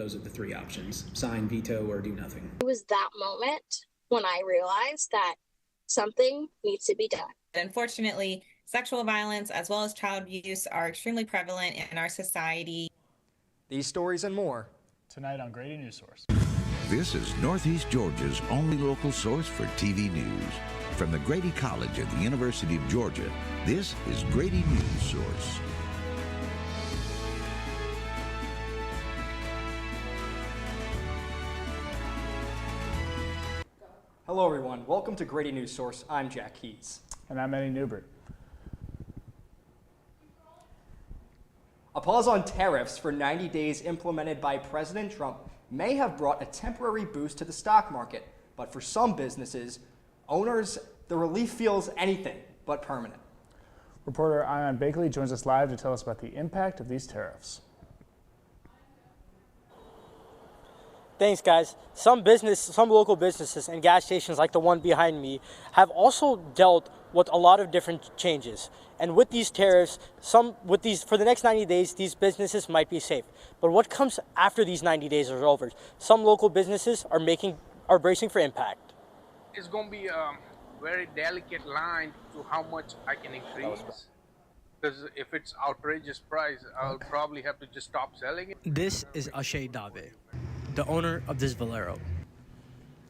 Those are the three options: sign, veto, or do nothing. It was that moment when I realized that something needs to be done. Unfortunately, sexual violence as well as child abuse are extremely prevalent in our society. These stories and more tonight on Grady Newsource. This is Northeast Georgia's only local source for TV news. From the Grady College at the University of Georgia, this is Grady Newsource. Hello, everyone. Welcome to Grady Newsource. I'm Jack Keys. And I'm Eddie Newbert. A pause on tariffs for 90 days implemented by President Trump may have brought a temporary boost to the stock market, but for some businesses, owners, the relief feels anything but permanent. Reporter Ion Bakley joins us live to tell us about the impact of these tariffs. Thanks, guys. Some local businesses and gas stations like the one behind me have also dealt with a lot of different changes. And with these tariffs, for the next 90 days, these businesses might be safe. But what comes after these 90 days are over? Some local businesses are bracing for impact. It's going to be a very delicate line to how much I can increase. Because if it's outrageous price, I'll probably have to just stop selling it. This is Ashay Dave, the owner of this Valero.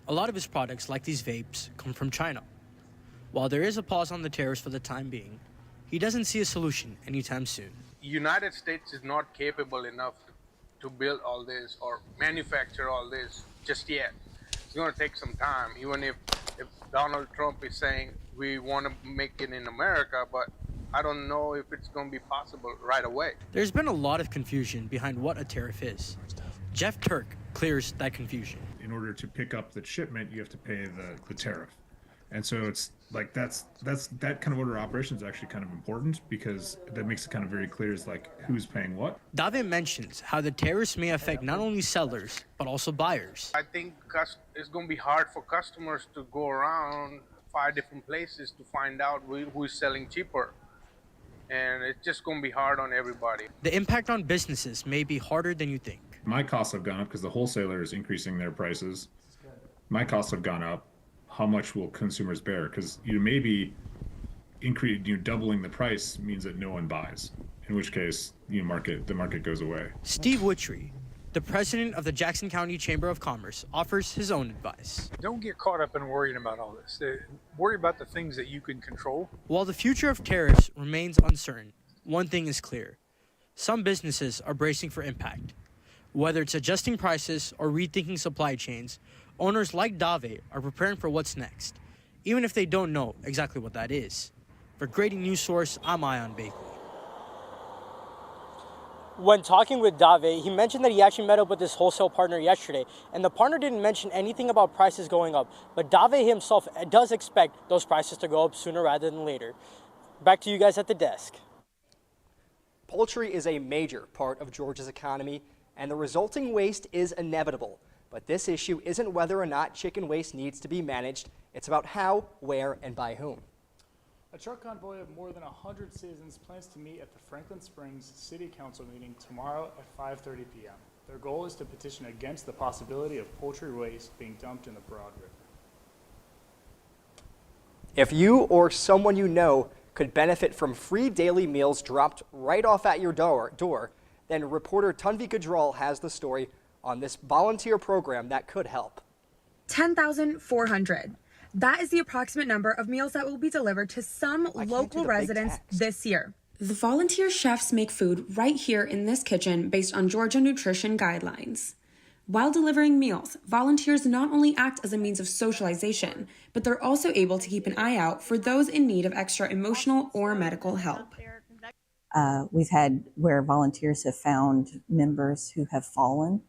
A lot of his products, like these vapes, come from China. While there is a pause on the tariffs for the time being, he doesn't see a solution anytime soon. United States is not capable enough to build all this or manufacture all this just yet. It's going to take some time, even if Donald Trump is saying we want to make it in America, but I don't know if it's going to be possible right away. There's been a lot of confusion behind what a tariff is. Jeff Turk clears that confusion. In order to pick up the shipment, you have to pay the tariff. And so it's like that kind of order of operation is actually kind of important because that makes it kind of very clear as like who's paying what. Dave mentions how the tariffs may affect not only sellers, but also buyers. I think it's going to be hard for customers to go around 5 different places to find out who's selling cheaper. And it's just going to be hard on everybody. The impact on businesses may be harder than you think. My costs have gone up because the wholesaler is increasing their prices. My costs have gone up. How much will consumers bear? Because maybe doubling the price means that no one buys, in which case the market goes away. Steve Witchery, the president of the Jackson County Chamber of Commerce, offers his own advice. Don't get caught up in worrying about all this. Worry about the things that you can control. While the future of tariffs remains uncertain, one thing is clear. Some businesses are bracing for impact. Whether it's adjusting prices or rethinking supply chains, owners like Dave are preparing for what's next, even if they don't know exactly what that is. For Grady Newsource, I'm Ion Bakley. When talking with Dave, he mentioned that he actually met up with his wholesale partner yesterday, and the partner didn't mention anything about prices going up, but Dave himself does expect those prices to go up sooner rather than later. Back to you guys at the desk. Poultry is a major part of Georgia's economy, and the resulting waste is inevitable. But this issue isn't whether or not chicken waste needs to be managed. It's about how, where, and by whom. A truck convoy of more than 100 citizens plans to meet at the Franklin Springs City Council meeting tomorrow at 5:30 p.m. Their goal is to petition against the possibility of poultry waste being dumped in the Broad River. If you or someone you know could benefit from free daily meals dropped right off at your door, then reporter Tanvi Gujral has the story on this volunteer program that could help. 10,400. That is the approximate number of meals that will be delivered to some local residents this year. The volunteer chefs make food right here in this kitchen based on Georgia nutrition guidelines. While delivering meals, volunteers not only act as a means of socialization, but they're also able to keep an eye out for those in need of extra emotional or medical help. We've had where volunteers have found members who have fallen.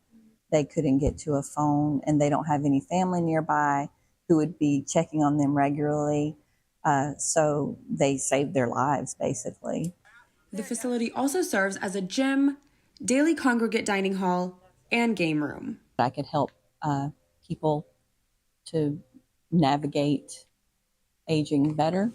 They couldn't get to a phone and they don't have any family nearby who would be checking on them regularly. So they saved their lives, basically. The facility also serves as a gym, daily congregate dining hall, and game room. I could help people to navigate aging better.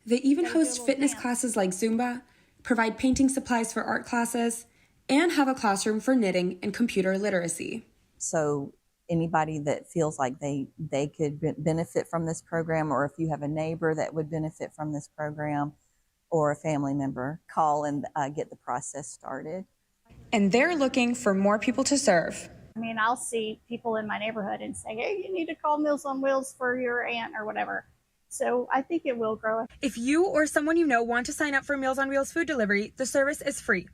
They even host fitness classes like Zumba, provide painting supplies for art classes, and have a classroom for knitting and computer literacy. So anybody that feels like they could benefit from this program, or if you have a neighbor that would benefit from this program or a family member, call and get the process started. And they're looking for more people to serve. I mean, I'll see people in my neighborhood and say, hey, you need to call Meals on Wheels for your aunt or whatever. So I think it will grow. If you or someone you know want to sign up for Meals on Wheels food delivery, the service is free.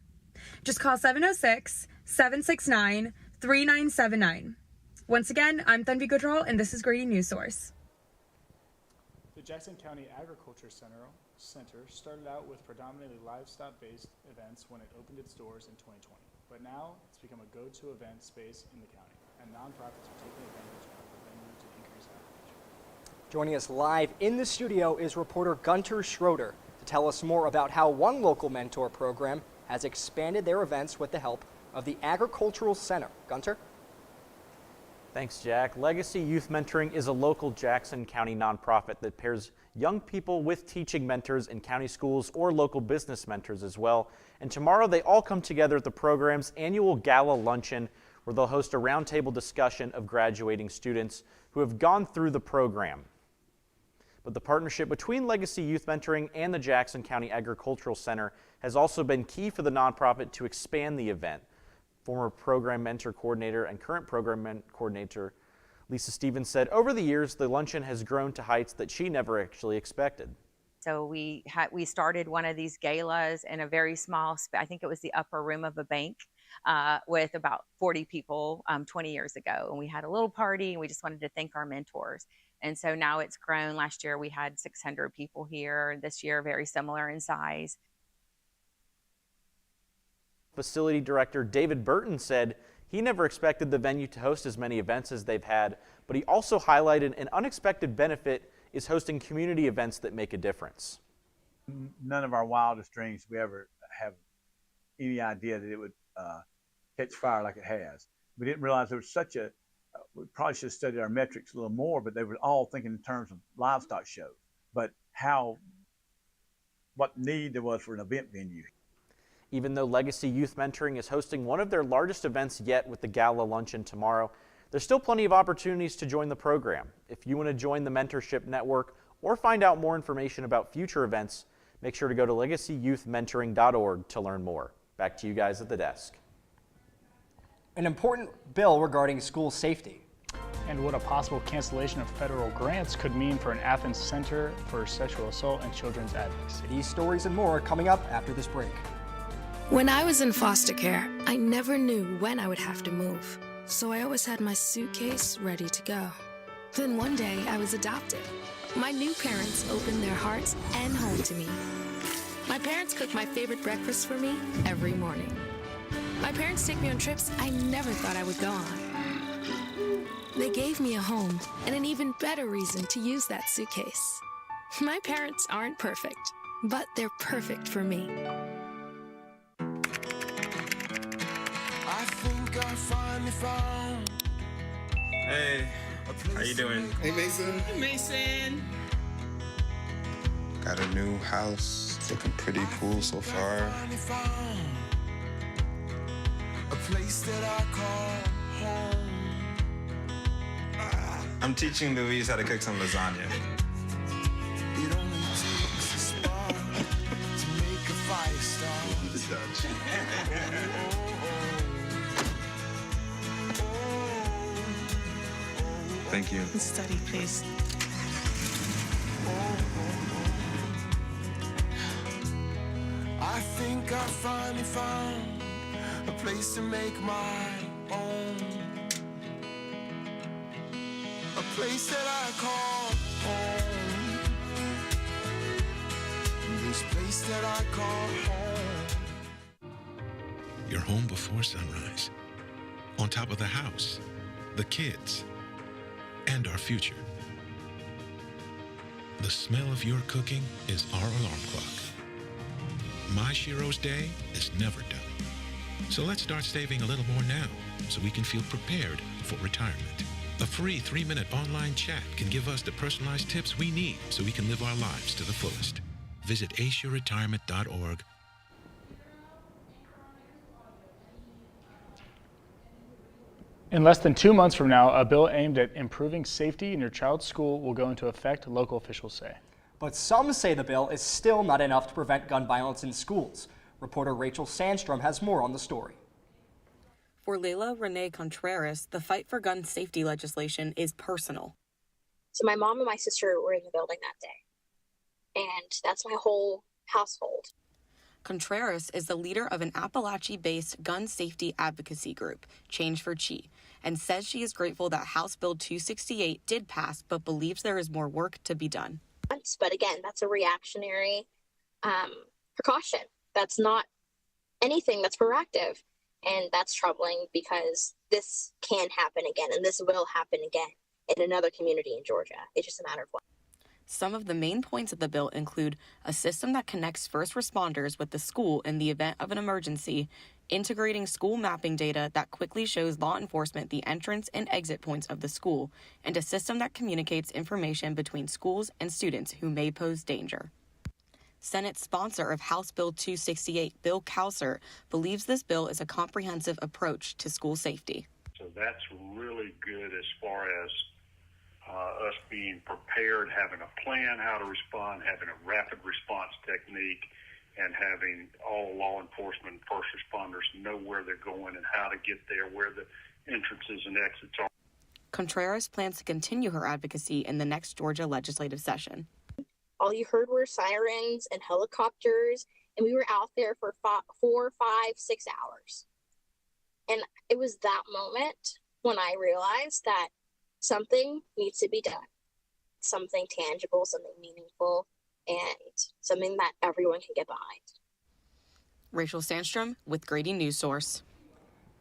Just call 706-769-3979. Once again, I'm Tanvi Gujral, and this is Grady Newsource. The Jackson County Agriculture Center started out with predominantly livestock-based events when it opened its doors in 2020. But now it's become a go-to event space in the county, and nonprofits are taking advantage of the venue to increase outreach. Joining us live in the studio is reporter Gunter Schroeder to tell us more about how one local mentor program has expanded their events with the help of the Agricultural Center. Gunter? Thanks, Jack. Legacy Youth Mentoring is a local Jackson County nonprofit that pairs young people with teaching mentors in county schools or local business mentors as well. And tomorrow they all come together at the program's annual gala luncheon, where they'll host a roundtable discussion of graduating students who have gone through the program. But the partnership between Legacy Youth Mentoring and the Jackson County Agricultural Center has also been key for the nonprofit to expand the event. Former program mentor coordinator and current program coordinator Lisa Stevens said over the years the luncheon has grown to heights that she never actually expected. So we started one of these galas in a very small, I think it was the upper room of a bank, with about 40 people 20 years ago. And we had a little party and we just wanted to thank our mentors. And so now it's grown. Last year we had 600 people here. This year very similar in size. Facility director David Burton said he never expected the venue to host as many events as they've had, but he also highlighted an unexpected benefit is hosting community events that make a difference. None of our wildest dreams we ever have any idea that it would catch fire like it has. We didn't realize there was such a, we probably should have studied our metrics a little more, but they were all thinking in terms of livestock shows, but what need there was for an event venue. Even though Legacy Youth Mentoring is hosting one of their largest events yet with the gala luncheon tomorrow, there's still plenty of opportunities to join the program. If you want to join the mentorship network or find out more information about future events, make sure to go to legacyyouthmentoring.org to learn more. Back to you guys at the desk. An important bill regarding school safety. And what a possible cancellation of federal grants could mean for an Athens Center for Sexual Assault and Children's Advocacy. These stories and more coming up after this break. When I was in foster care, I never knew when I would have to move, so I always had my suitcase ready to go. Then one day, I was adopted. My new parents opened their hearts and home to me. My parents cook my favorite breakfast for me every morning. My parents take me on trips I never thought I would go on. They gave me a home and an even better reason to use that suitcase. My parents aren't perfect, but they're perfect for me. I think I finally found. Hey, how you doing? Hey, Mason. Hey, Mason. Got a new house. It's looking pretty cool so far. A place that I call home. I'm teaching Louise how to cook some lasagna. It only takes a spark to make a fire start. Thank you. Study, please. I think I finally found a place to make my own. A place that I call home. This place that I call home. Your home before sunrise. On top of the house, the kids, and our future. The smell of your cooking is our alarm clock. My Shiro's day is never done. So let's start saving a little more now so we can feel prepared for retirement. A free 3-minute online chat can give us the personalized tips we need so we can live our lives to the fullest. Visit aceyourretirement.org. In less than 2 months from now, a bill aimed at improving safety in your child's school will go into effect, local officials say. But some say the bill is still not enough to prevent gun violence in schools. Reporter Rachel Sandstrom has more on the story. For Leila Renee Contreras, the fight for gun safety legislation is personal. So my mom and my sister were in the building that day, and that's my whole household. Contreras is the leader of an Appalachia-based gun safety advocacy group, Change for Chi, and says she is grateful that House Bill 268 did pass, but believes there is more work to be done. But again, that's a reactionary precaution. That's not anything that's proactive. And that's troubling because this can happen again, and this will happen again in another community in Georgia. It's just a matter of when. Some of the main points of the bill include a system that connects first responders with the school in the event of an emergency, integrating school mapping data that quickly shows law enforcement the entrance and exit points of the school, and a system that communicates information between schools and students who may pose danger. Senate sponsor of House Bill 268, Bill Cowser, believes this bill is a comprehensive approach to school safety. So that's really good as far as us being prepared, having a plan how to respond, having a rapid response technique, and having all law enforcement and first responders know where they're going and how to get there, where the entrances and exits are. Contreras plans to continue her advocacy in the next Georgia legislative session. All you heard were sirens and helicopters, and we were out there for 4, 5, 6 hours. And it was that moment when I realized that something needs to be done, something tangible, something meaningful, and something that everyone can get behind. Rachel Sandstrom with Grady Newsource.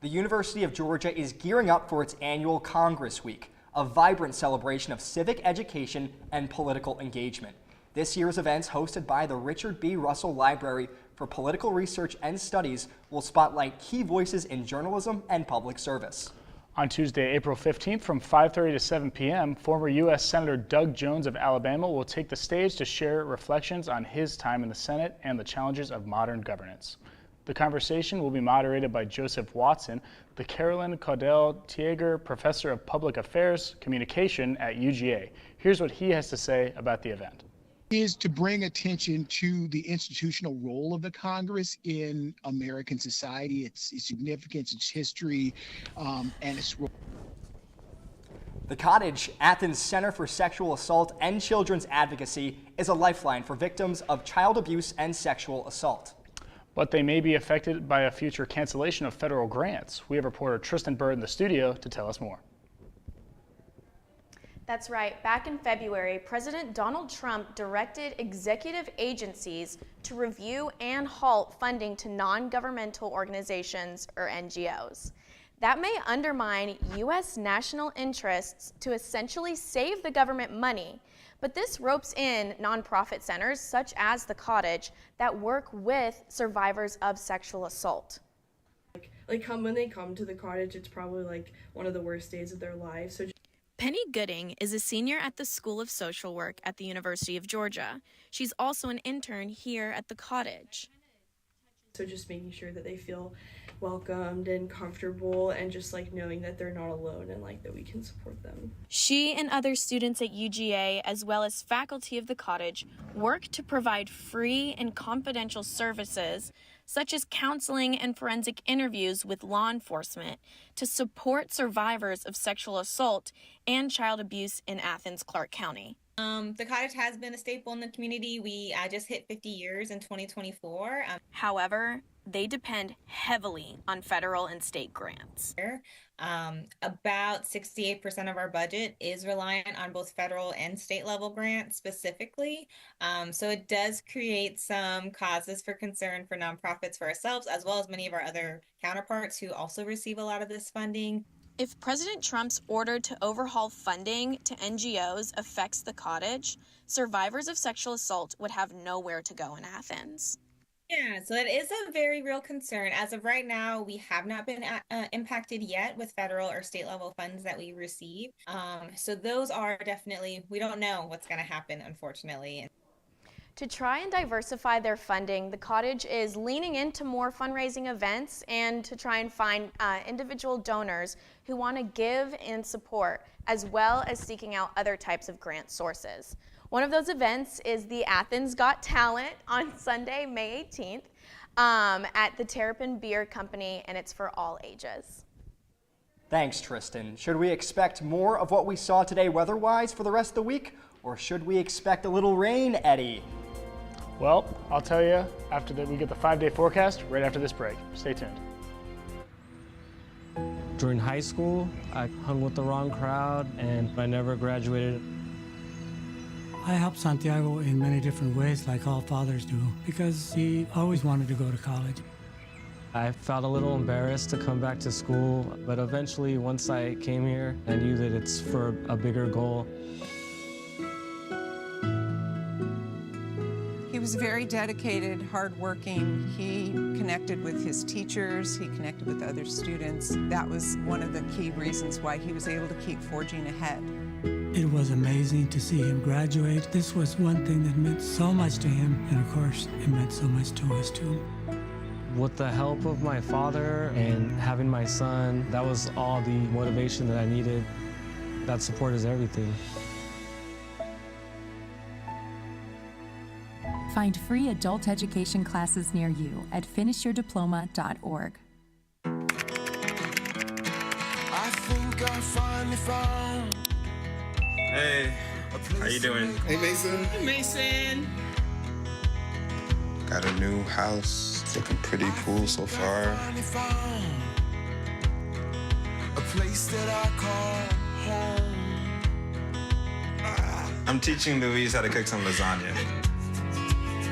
The University of Georgia is gearing up for its annual Congress Week, a vibrant celebration of civic education and political engagement. This year's events, hosted by the Richard B. Russell Library for Political Research and Studies, will spotlight key voices in journalism and public service. On Tuesday, April 15th from 5:30 to 7 p.m., former U.S. Senator Doug Jones of Alabama will take the stage to share reflections on his time in the Senate and the challenges of modern governance. The conversation will be moderated by Joseph Watson, the Carolyn Caudell Tieger Professor of Public Affairs Communication at UGA. Here's what he has to say about the event. Is to bring attention to the institutional role of the Congress in American society, its significance, its history, and its role. The Cottage, Athens Center for Sexual Assault and Children's Advocacy, is a lifeline for victims of child abuse and sexual assault. But they may be affected by a future cancellation of federal grants. We have reporter Tristan Bird in the studio to tell us more. That's right. Back in February, President Donald Trump directed executive agencies to review and halt funding to non-governmental organizations, or NGOs. That may undermine U.S. national interests to essentially save the government money, but this ropes in nonprofit centers such as the Cottage that work with survivors of sexual assault. When they come to the Cottage, it's probably one of the worst days of their lives. So Penny Gooding is a senior at the School of Social Work at the University of Georgia. She's also an intern here at the Cottage. So just making sure that they feel welcomed and comfortable, and just knowing that they're not alone and that we can support them. She and other students at UGA, as well as faculty of the Cottage, work to provide free and confidential services such as counseling and forensic interviews with law enforcement to support survivors of sexual assault and child abuse in Athens, Clark County. The Cottage has been a staple in the community. We just hit 50 years in 2024. However, they depend heavily on federal and state grants. About 68% of our budget is reliant on both federal and state level grants specifically. So it does create some causes for concern for nonprofits, for ourselves, as well as many of our other counterparts who also receive a lot of this funding. If President Trump's order to overhaul funding to NGOs affects the Cottage, survivors of sexual assault would have nowhere to go in Athens. Yeah, so that is a very real concern. As of right now, we have not been impacted yet with federal or state level funds that we receive. So those are definitely, we don't know what's going to happen, unfortunately. To try and diversify their funding, the cottage is leaning into more fundraising events and to try and find individual donors who want to give and support, as well as seeking out other types of grant sources. One of those events is the Athens Got Talent on Sunday, May 18th at the Terrapin Beer Company, and it's for all ages. Thanks, Tristan. Should we expect more of what we saw today weather-wise for the rest of the week, or should we expect a little rain, Eddie? Well, I'll tell you after we get the 5-day forecast right after this break. Stay tuned. During high school, I hung with the wrong crowd and I never graduated. I helped Santiago in many different ways, like all fathers do, because he always wanted to go to college. I felt a little embarrassed to come back to school, but eventually, once I came here, I knew that it's for a bigger goal. He was very dedicated, hardworking. He connected with his teachers. He connected with other students. That was one of the key reasons why he was able to keep forging ahead. It was amazing to see him graduate. This was one thing that meant so much to him, and of course, it meant so much to us too. With the help of my father and having my son, that was all the motivation that I needed. That support is everything. Find free adult education classes near you at finishyourdiploma.org. I think I finally found. Hey, how you doing? Hey, Mason. Hey, Mason. Got a new house. It's looking pretty cool so far. A place that I call home. I'm teaching Louise how to cook some lasagna.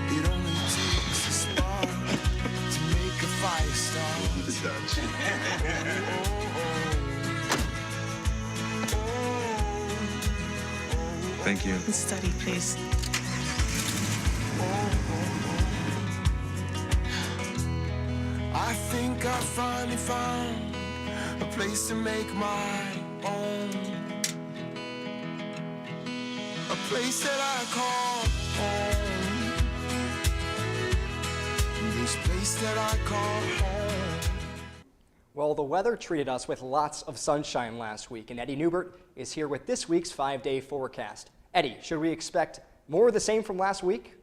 It only takes a spark to make a fire start. Thank you. Study, please. I think I finally found a place to make my own. A place that I call home. This place that I call home. Well, the weather treated us with lots of sunshine last week, and Eddie Newbert is here with this week's 5-day forecast. Eddie, should we expect more of the same from last week?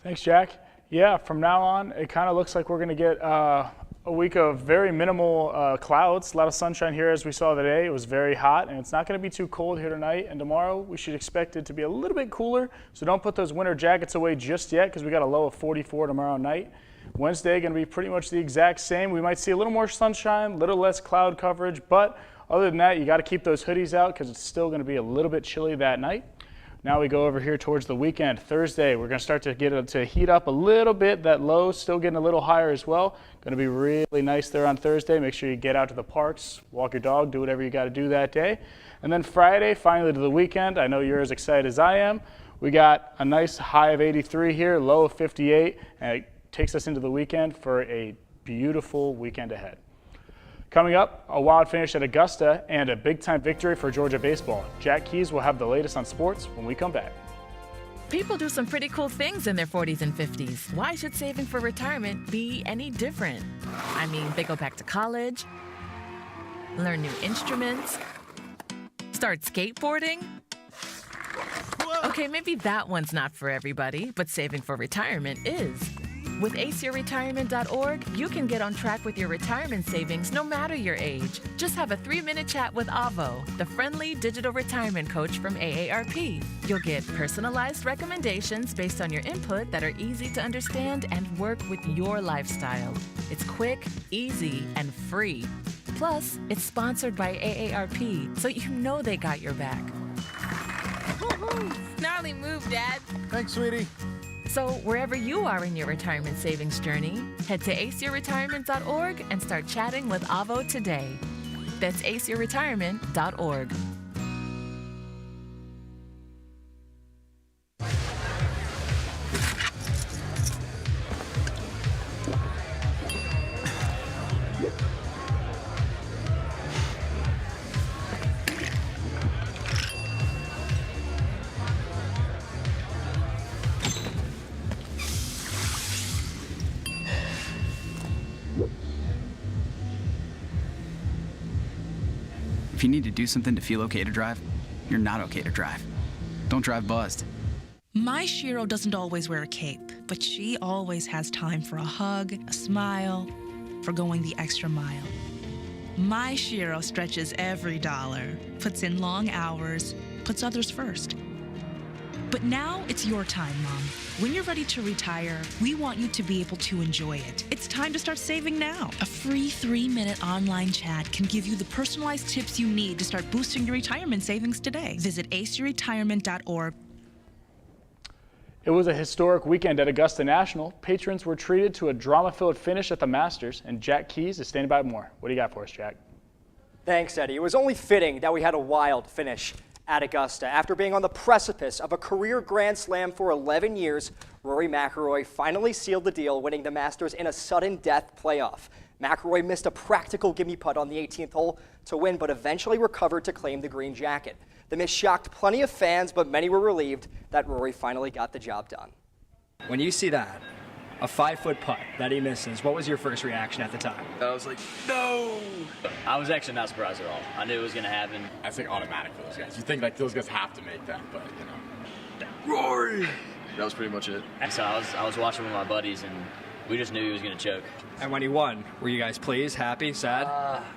Thanks, Jack. Yeah, from now on, it kind of looks like we're going to get a week of very minimal clouds, a lot of sunshine here as we saw today. It was very hot, and it's not going to be too cold here tonight. And tomorrow, we should expect it to be a little bit cooler, so don't put those winter jackets away just yet because we got a low of 44 tomorrow night. Wednesday, going to be pretty much the exact same. We might see a little more sunshine, a little less cloud coverage, but other than that, you got to keep those hoodies out because it's still going to be a little bit chilly that night. Now we go over here towards the weekend. Thursday, we're going to start to get it to heat up a little bit. That low still getting a little higher as well. Going to be really nice there on Thursday. Make sure you get out to the parks, walk your dog, do whatever you got to do that day. And then Friday, finally to the weekend. I know you're as excited as I am. We got a nice high of 83 here, low of 58, and it takes us into the weekend for a beautiful weekend ahead. Coming up, a wild finish at Augusta and a big-time victory for Georgia baseball. Jack Keys will have the latest on sports when we come back. People do some pretty cool things in their 40s and 50s. Why should saving for retirement be any different? I mean, they go back to college, learn new instruments, start skateboarding. Okay, maybe that one's not for everybody, but saving for retirement is. With aceyourretirement.org, you can get on track with your retirement savings no matter your age. Just have a 3-minute chat with Avo, the friendly digital retirement coach from AARP. You'll get personalized recommendations based on your input that are easy to understand and work with your lifestyle. It's quick, easy, and free. Plus, it's sponsored by AARP, so you know they got your back. Woo-hoo. Gnarly move, Dad. Thanks, sweetie. So wherever you are in your retirement savings journey, head to aceyourretirement.org and start chatting with Avo today. That's aceyourretirement.org. If you need to do something to feel okay to drive, you're not okay to drive. Don't drive buzzed. My Shiro doesn't always wear a cape, but she always has time for a hug, a smile, for going the extra mile. My Shiro stretches every dollar, puts in long hours, puts others first. But now it's your time, Mom. When you're ready to retire, we want you to be able to enjoy it. It's time to start saving now. A free 3-minute online chat can give you the personalized tips you need to start boosting your retirement savings today. Visit aceyourretirement.org. It was a historic weekend at Augusta National. Patrons were treated to a drama-filled finish at the Masters, and Jack Keys is standing by with more. What do you got for us, Jack? Thanks, Eddie. It was only fitting that we had a wild finish at Augusta. After being on the precipice of a career Grand Slam for 11 years, Rory McIlroy finally sealed the deal, winning the Masters in a sudden death playoff. McIlroy missed a practical gimme putt on the 18th hole to win, but eventually recovered to claim the green jacket. The miss shocked plenty of fans, but many were relieved that Rory finally got the job done. When you see that, a 5-foot putt that he misses, what was your first reaction at the time? I was like, no! I was actually not surprised at all. I knew it was going to happen. I think automatic for those guys. You think like those guys have to make that, but you know. Rory! That was pretty much it. So I was watching with my buddies, and we just knew he was going to choke. And when he won, were you guys pleased, happy, sad?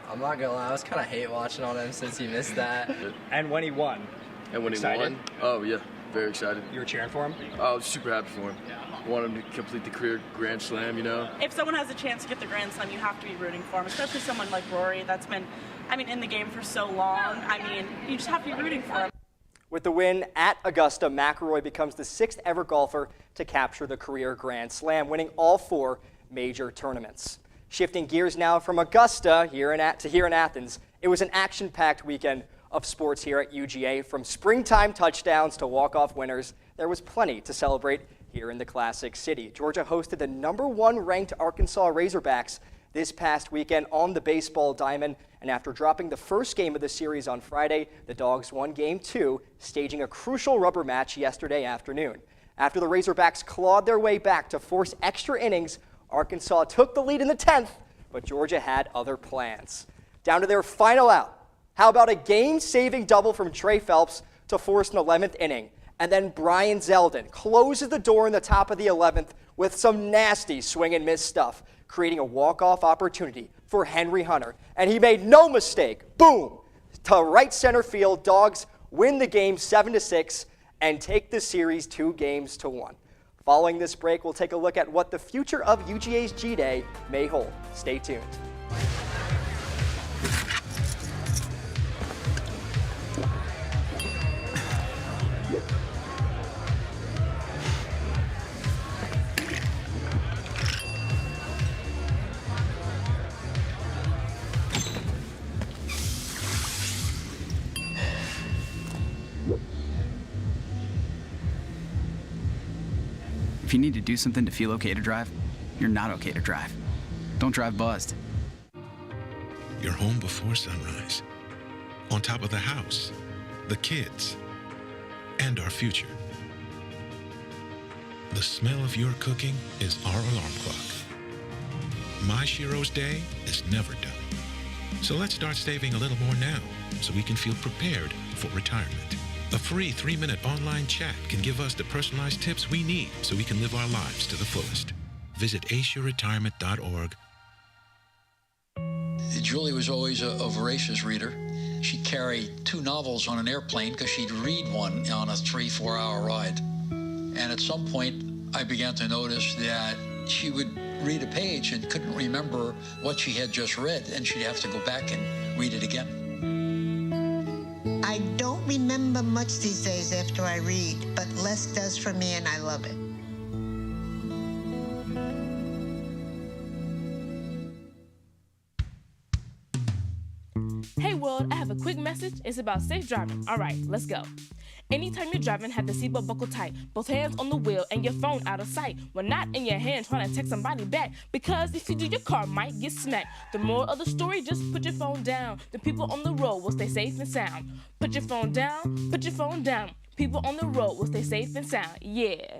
I'm not gonna lie, I was kind of hate watching on him since he missed that. And when he won? And when excited? he won? Oh yeah, very excited. You were cheering for him? I was super happy for him. I want him to complete the career Grand Slam, you know? If someone has a chance to get the Grand Slam, you have to be rooting for him, especially someone like Rory that's been, in the game for so long. You just have to be rooting for him. With the win at Augusta, McIlroy becomes the 6th ever golfer to capture the career Grand Slam, winning all 4 major tournaments. Shifting gears now from Augusta here in Athens, it was an action-packed weekend of sports here at UGA. From springtime touchdowns to walk-off winners, there was plenty to celebrate here in the Classic City. Georgia hosted the #1 ranked Arkansas Razorbacks this past weekend on the baseball diamond, and after dropping the first game of the series on Friday, the Dogs won Game 2, staging a crucial rubber match yesterday afternoon. After the Razorbacks clawed their way back to force extra innings, Arkansas took the lead in the 10th, but Georgia had other plans. Down to their final out. How about a game-saving double from Trey Phelps to force an 11th inning? And then Brian Zeldin closes the door in the top of the 11th with some nasty swing and miss stuff, creating a walk-off opportunity for Henry Hunter. And he made no mistake. Boom! To right center field, Dogs win the game 7-6 and take the series 2-1. Following this break, we'll take a look at what the future of UGA's G-Day may hold. Stay tuned. If you need to do something to feel okay to drive, you're not okay to drive. Don't drive buzzed. You're home before sunrise, on top of the house, the kids, and our future. The smell of your cooking is our alarm clock. My Shiro's day is never done. So let's start saving a little more now so we can feel prepared for retirement. A free 3-minute online chat can give us the personalized tips we need so we can live our lives to the fullest. Visit aceyourretirement.org. Julie was always a voracious reader. She'd carry 2 novels on an airplane because she'd read one on a 3-4 hour ride. And at some point, I began to notice that she would read a page and couldn't remember what she had just read, and she'd have to go back and read it again. I don't remember much these days after I read, but less does for me, and I love it. Hey world, I have a quick message. It's about safe driving. All right, let's go. Anytime you're driving, have the seatbelt buckled tight. Both hands on the wheel and your phone out of sight. When not in your hand trying to text somebody back. Because if you do, your car might get smacked. The moral of the story, just put your phone down. The people on the road will stay safe and sound. Put your phone down, put your phone down. People on the road will stay safe and sound. Yeah.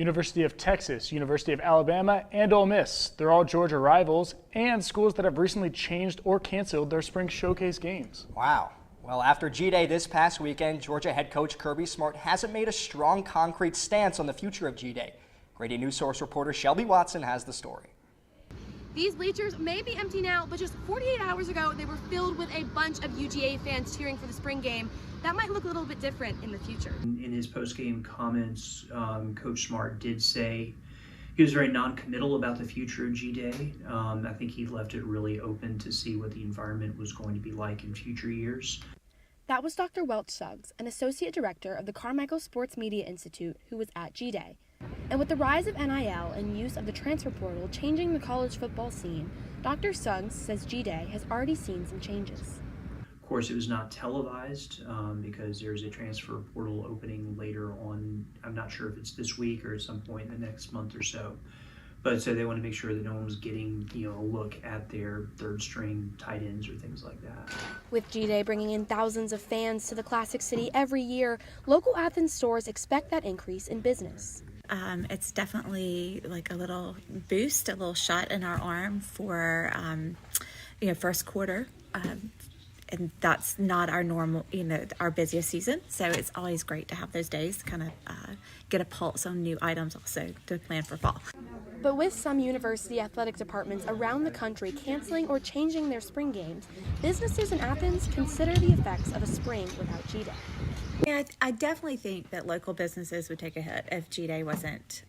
University of Texas, University of Alabama, and Ole Miss. They're all Georgia rivals and schools that have recently changed or canceled their spring showcase games. Wow. Well, after G-Day this past weekend, Georgia head coach Kirby Smart hasn't made a strong, concrete stance on the future of G-Day. Grady Newsource reporter Shelby Watson has the story. These bleachers may be empty now, but just 48 hours ago, they were filled with a bunch of UGA fans cheering for the spring game. That might look a little bit different in the future. In his post-game comments, Coach Smart did say he was very non-committal about the future of G-Day. I think he left it really open to see what the environment was going to be like in future years. That was Dr. Welch Suggs, an associate director of the Carmichael Sports Media Institute, who was at G-Day. And with the rise of NIL and use of the transfer portal changing the college football scene, Dr. Suggs says G-Day has already seen some changes. Of course, it was not televised because there's a transfer portal opening later on. I'm not sure if it's this week or at some point in the next month or so. But so they want to make sure that no one was getting, a look at their third string tight ends or things like that. With G-Day bringing in thousands of fans to the Classic City every year, local Athens stores expect that increase in business. It's definitely like a little boost, a little shot in our arm for, first quarter. And that's not our normal, our busiest season. So it's always great to have those days to kind of get a pulse on new items also to plan for fall. But with some university athletic departments around the country canceling or changing their spring games, businesses in Athens consider the effects of a spring without G-Day. Yeah, I definitely think that local businesses would take a hit if G-Day wasn't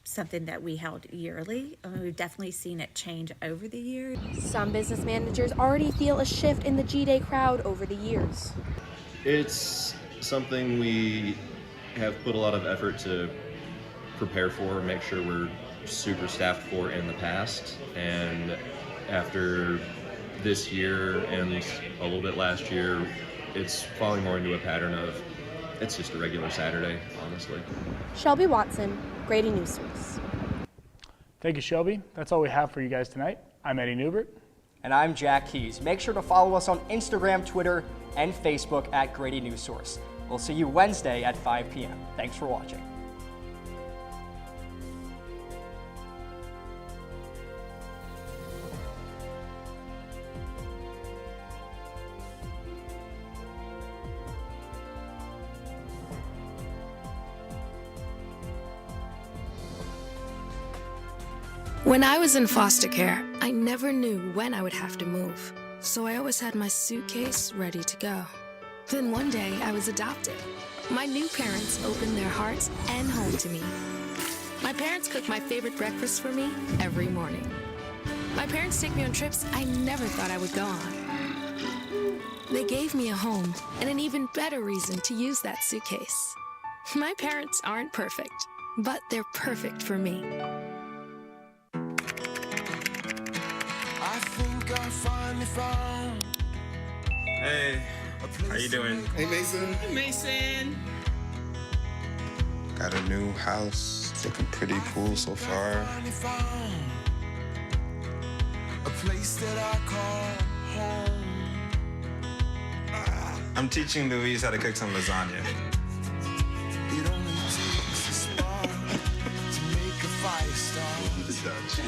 something that we held yearly. We've definitely seen it change over the years. Some business managers already feel a shift in the G-Day crowd over the years. It's something we have put a lot of effort to prepare for, make sure we're super staffed for in the past. And after this year and a little bit last year, it's falling more into a pattern of it's just a regular Saturday, honestly. Shelby Watson, Grady Newsource. Thank you, Shelby. That's all we have for you guys tonight. I'm Eddie Newbert. And I'm Jack Keys. Make sure to follow us on Instagram, Twitter, and Facebook at Grady Newsource. We'll see you Wednesday at 5 p.m. Thanks for watching. When I was in foster care, I never knew when I would have to move, so I always had my suitcase ready to go. Then one day, I was adopted. My new parents opened their hearts and home to me. My parents cook my favorite breakfast for me every morning. My parents take me on trips I never thought I would go on. They gave me a home and an even better reason to use that suitcase. My parents aren't perfect, but they're perfect for me. I think I finally found. Hey, how you doing? Hey, Mason. Hey, Mason. Got a new house. It's looking pretty cool so far. A place that I call home. I'm teaching Louise how to cook some lasagna. It only takes a spark to make a fire start. The Dutch.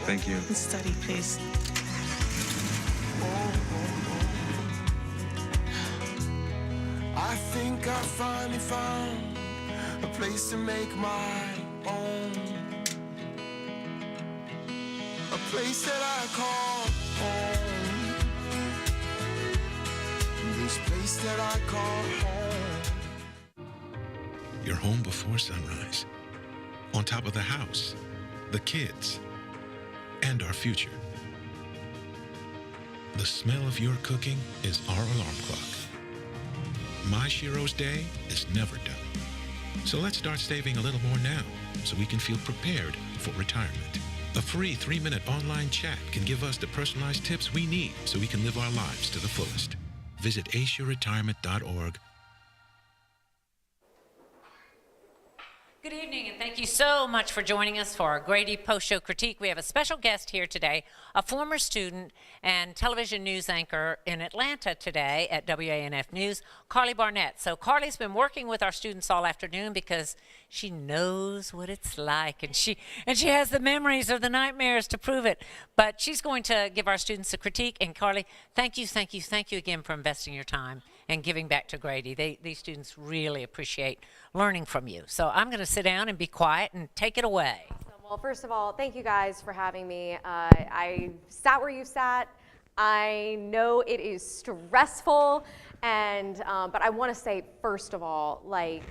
Thank you. Study, please. I think I finally found a place to make my own. A place that I call home. This place that I call home. You're home before sunrise. On top of the house, the kids, and our future. The smell of your cooking is our alarm clock. My Shiro's day is never done. So let's start saving a little more now so we can feel prepared for retirement. A free 3-minute online chat can give us the personalized tips we need so we can live our lives to the fullest. Visit aceyourretirement.org. Good evening, and thank you so much for joining us for our Grady Post-Show Critique. We have a special guest here today, a former student and television news anchor in Atlanta today at WANF News, Carly Barnett. So Carly's been working with our students all afternoon because she knows what it's like, and she has the memories or the nightmares to prove it. But she's going to give our students a critique. And Carly, thank you again for investing your time and giving back to Grady. These students really appreciate learning from you. So I'm going to sit down and be quiet and take it away. Well, first of all, thank you guys for having me. I sat where you sat. I know it is stressful, and but I want to say, first of all, like,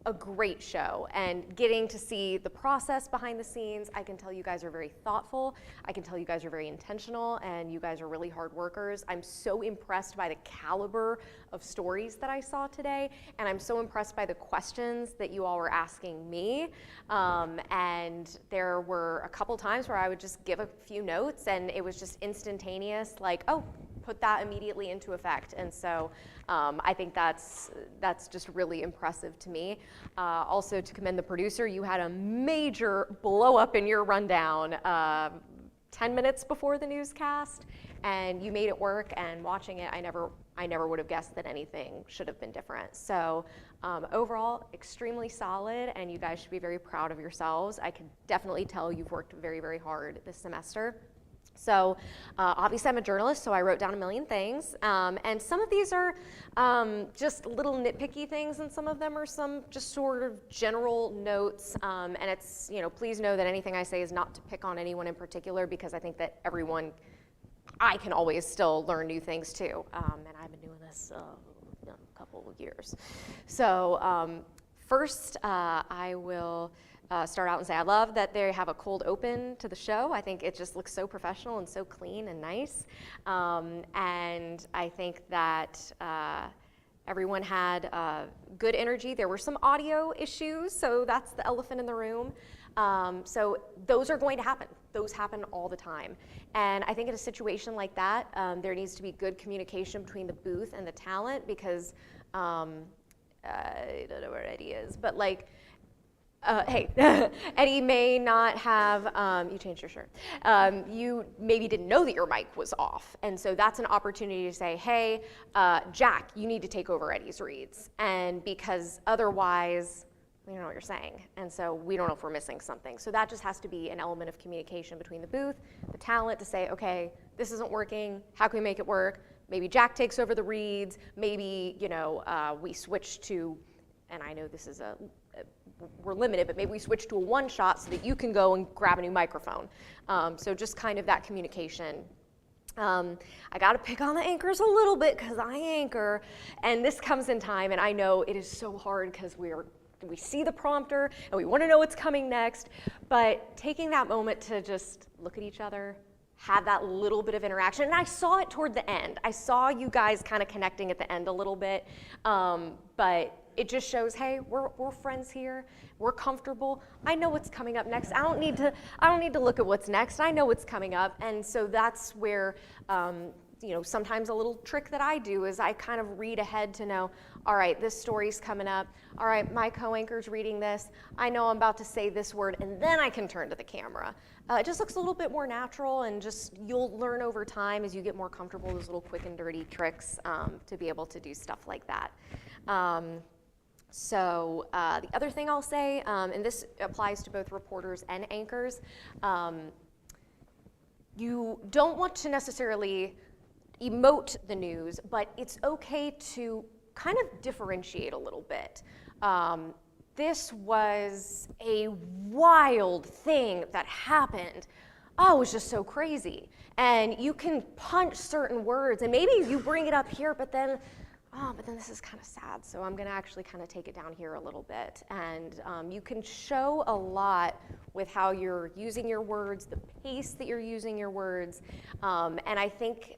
a great show, and getting to see the process behind the scenes. I can tell you guys are very thoughtful. I can tell you guys are very intentional, and you guys are really hard workers. I'm so impressed by the caliber of stories that I saw today, and I'm so impressed by the questions that you all were asking me. And there were a couple times where I would just give a few notes, and it was just instantaneous, like, oh, put that immediately into effect. And so I think that's just really impressive to me. Also, to commend the producer, you had a major blow up in your rundown 10 minutes before the newscast, and you made it work. And watching it, I never would have guessed that anything should have been different. So overall, extremely solid, and you guys should be very proud of yourselves. I can definitely tell you've worked very, very hard this semester. So obviously I'm a journalist, so I wrote down a million things. And some of these are just little nitpicky things, and some of them are some just sort of general notes. And it's, please know that anything I say is not to pick on anyone in particular, because I think that I can always still learn new things too. And I've been doing this a couple of years. So first, I will start out and say I love that they have a cold open to the show. I think it just looks so professional and so clean and nice. And I think that everyone had good energy. There were some audio issues, so that's the elephant in the room. So those are going to happen. Those happen all the time. And I think in a situation like that, there needs to be good communication between the booth and the talent, because I don't know where Eddie is, but like, hey, Eddie may not have, you changed your shirt. You maybe didn't know that your mic was off. And so that's an opportunity to say, hey, Jack, you need to take over Eddie's reads. And because otherwise, we don't know what you're saying. And so we don't know if we're missing something. So that just has to be an element of communication between the booth, the talent, to say, okay, this isn't working. How can we make it work? Maybe Jack takes over the reads. Maybe, we switch to, and I know this is we're limited, but maybe we switch to a one shot so that you can go and grab a new microphone. So just kind of that communication. I got to pick on the anchors a little bit because I anchor, and this comes in time, and I know it is so hard because we see the prompter and we want to know what's coming next, but taking that moment to just look at each other, have that little bit of interaction. And I saw it toward the end. I saw you guys kind of connecting at the end a little bit, but it just shows, hey, we're friends here. We're comfortable. I know what's coming up next. I don't need to look at what's next. I know what's coming up. And so that's where, sometimes a little trick that I do is I kind of read ahead to know, all right, this story's coming up. All right, my co-anchor's reading this. I know I'm about to say this word, and then I can turn to the camera. It just looks a little bit more natural, and just you'll learn over time as you get more comfortable, those little quick and dirty tricks to be able to do stuff like that. So the other thing I'll say, and this applies to both reporters and anchors, you don't want to necessarily emote the news, but it's okay to kind of differentiate a little bit. This was a wild thing that happened. Oh, it was just so crazy. And you can punch certain words, and maybe you bring it up here, but then this is kind of sad, so I'm gonna actually kind of take it down here a little bit. And you can show a lot with how you're using your words, the pace that you're using your words. And I think,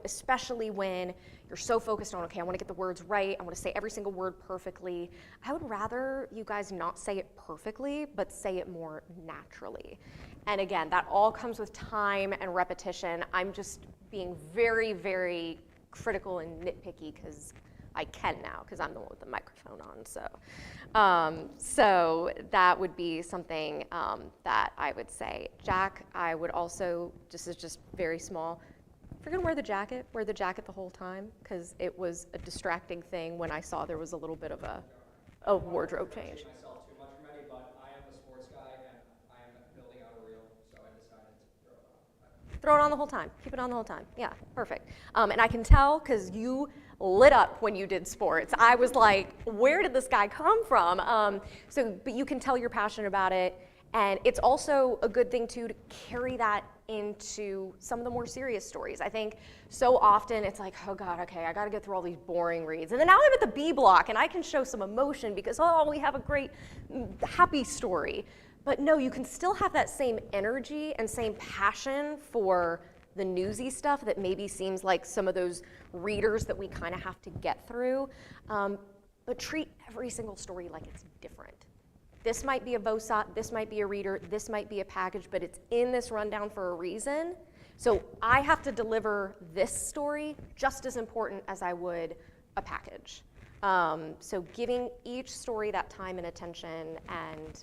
especially when you're so focused on, okay, I wanna get the words right, I wanna say every single word perfectly. I would rather you guys not say it perfectly, but say it more naturally. And again, that all comes with time and repetition. I'm just being very, very critical and nitpicky because I can now because I'm the one with the microphone on. So that would be something that I would say. Jack, I would also, this is just very small, if you're gonna wear the jacket the whole time, because it was a distracting thing when I saw there was a little bit of a wardrobe change. Myself too much from Eddie, but I am a sports guy and I am building out a reel, so I decided to throw it on. Throw it on the whole time. Keep it on the whole time. Yeah, perfect. And I can tell because you lit up when you did sports. I was like, where did this guy come from? But you can tell you're passionate about it. And it's also a good thing, too, to carry that into some of the more serious stories. I think so often it's like, oh, God, okay, I got to get through all these boring reads. And then now I'm at the B block, and I can show some emotion because, oh, we have a great, happy story. But no, you can still have that same energy and same passion for the newsy stuff that maybe seems like some of those readers that we kind of have to get through. But treat every single story like it's different. This might be a VOSOT, this might be a reader, this might be a package, but it's in this rundown for a reason. So I have to deliver this story just as important as I would a package. So giving each story that time and attention and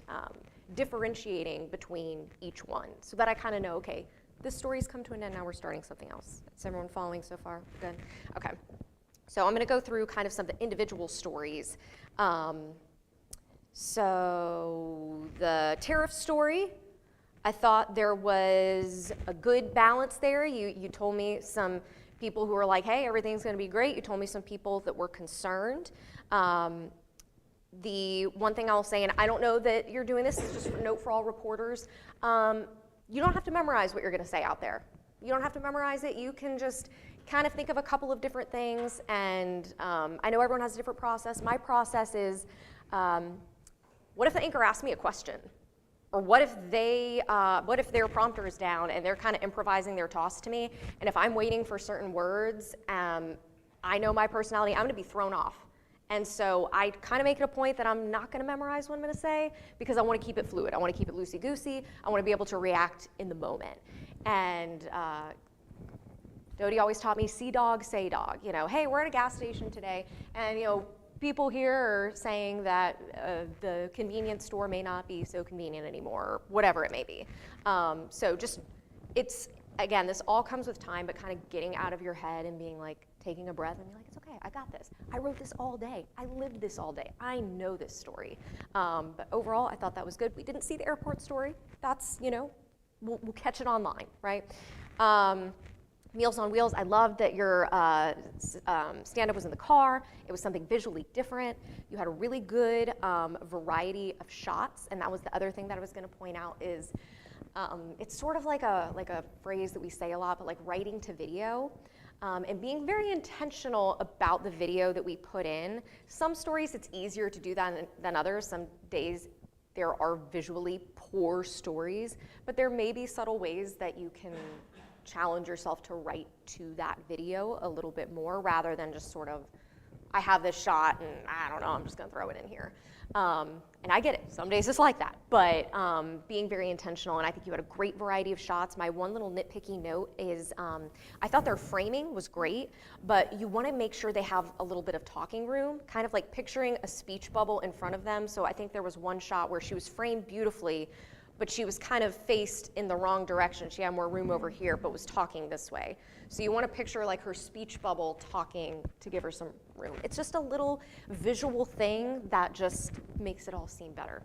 differentiating between each one so that I kind of know, okay, this story's come to an end, now we're starting something else. Is everyone following so far? Good? Okay. So I'm gonna go through kind of some of the individual stories. So the tariff story, I thought there was a good balance there. You told me some people who were like, hey, everything's gonna be great. You told me some people that were concerned. The one thing I'll say, and I don't know that you're doing this, it's just a note for all reporters, you don't have to memorize what you're gonna say out there. You don't have to memorize it. You can just kind of think of a couple of different things, and I know everyone has a different process. My process is, what if the anchor asks me a question? Or what if their prompter is down and they're kind of improvising their toss to me, and if I'm waiting for certain words, I know my personality, I'm gonna be thrown off. And so I kind of make it a point that I'm not gonna memorize what I'm gonna say because I wanna keep it fluid. I wanna keep it loosey-goosey. I wanna be able to react in the moment. And Dodie always taught me, see dog, say dog. You know, hey, we're at a gas station today, and you know, people here are saying that the convenience store may not be so convenient anymore, or whatever it may be. So just, again, this all comes with time, but kind of getting out of your head and being like, taking a breath and being like, it's okay, I got this. I wrote this all day. I lived this all day. I know this story. But overall, I thought that was good. We didn't see the airport story. That's, you know, we'll catch it online, right? Meals on Wheels, I loved that your stand-up was in the car. It was something visually different. You had a really good variety of shots, and that was the other thing that I was gonna point out is, it's sort of like a phrase that we say a lot, but like writing to video. And being very intentional about the video that we put in. Some stories it's easier to do that than others. Some days there are visually poor stories, but there may be subtle ways that you can challenge yourself to write to that video a little bit more rather than just sort of, I have this shot and I don't know, I'm just gonna throw it in here. And I get it, some days it's like that, but being very intentional, and I think you had a great variety of shots. My one little nitpicky note is I thought their framing was great, but you wanna make sure they have a little bit of talking room, kind of like picturing a speech bubble in front of them. So I think there was one shot where she was framed beautifully, but she was kind of faced in the wrong direction. She had more room over here, but was talking this way. So you want to picture like her speech bubble talking to give her some room. It's just a little visual thing that just makes it all seem better.